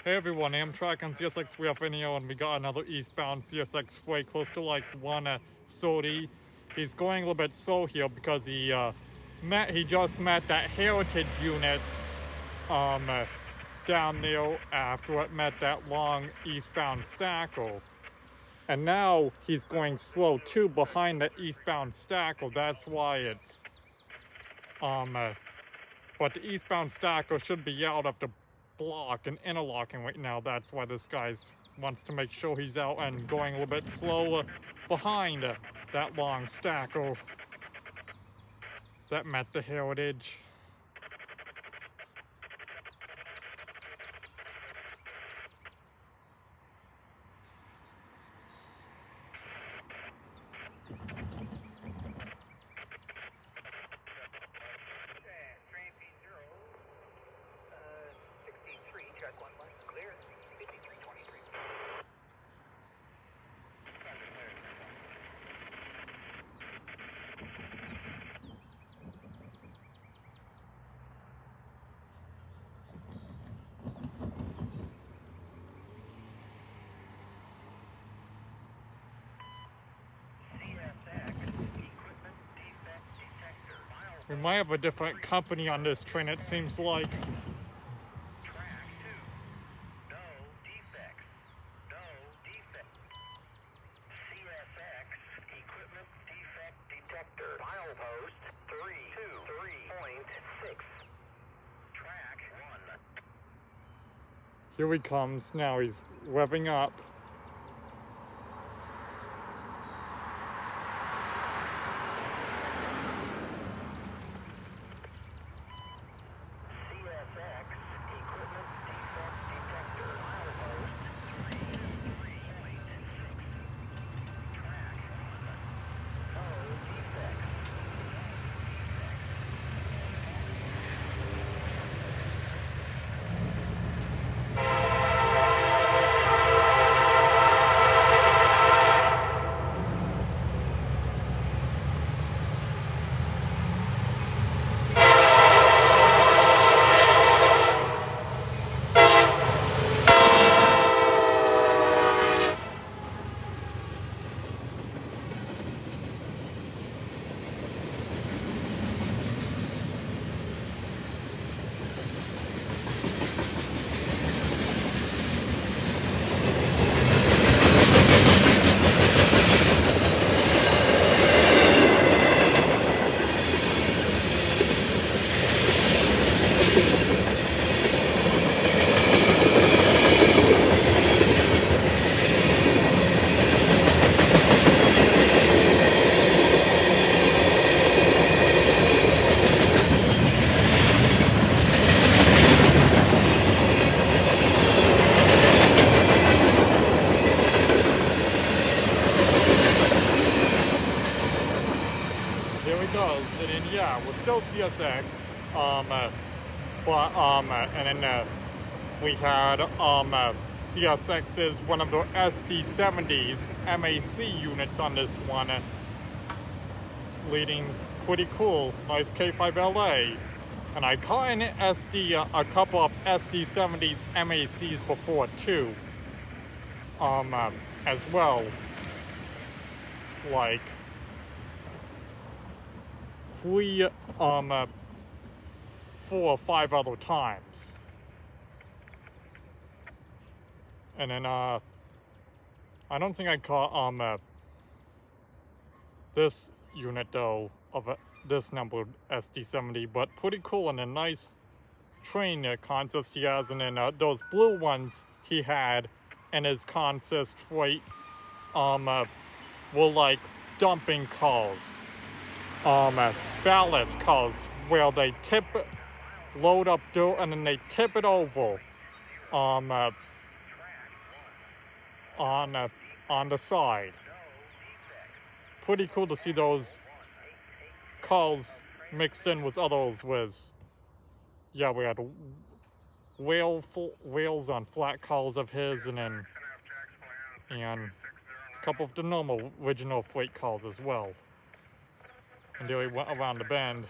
Hey everyone, Amtrak and CSX, we have video and we got another eastbound CSX freight close to like 1:30. He's going a little bit slow here because he just met that heritage unit down there after it met that long eastbound stackle. And now he's going slow too behind the eastbound stackle. That's why it's but the eastbound stackle should be out of the block and interlocking right now. That's why this guy wants to make sure he's out and going a little bit slower behind that long stackle that met the heritage. We might have a different company on this train, it seems like. Track 2. No defects. No defects. CSX equipment defect detector. Milepost 323.6. Track 1. Here he comes now, he's revving up. Here he goes, and then yeah, we're still CSX, and then we had CSX's one of the SD70s MAC units on this one, leading pretty cool, nice K5LA, and I caught a couple of SD70s MACs before too, as well, like 4 or 5 other times. And then I don't think I caught this unit though of this number SD70, but pretty cool, and a nice train consist he has. And then those blue ones he had in his consist freight were like dumping cars. Ballast cars where they load up dirt and then they tip it over on the side. Pretty cool to see those cars mixed in with others. Yeah, we had rails on flat cars of his, and then a couple of the normal original freight cars as well. And there he went around the bend.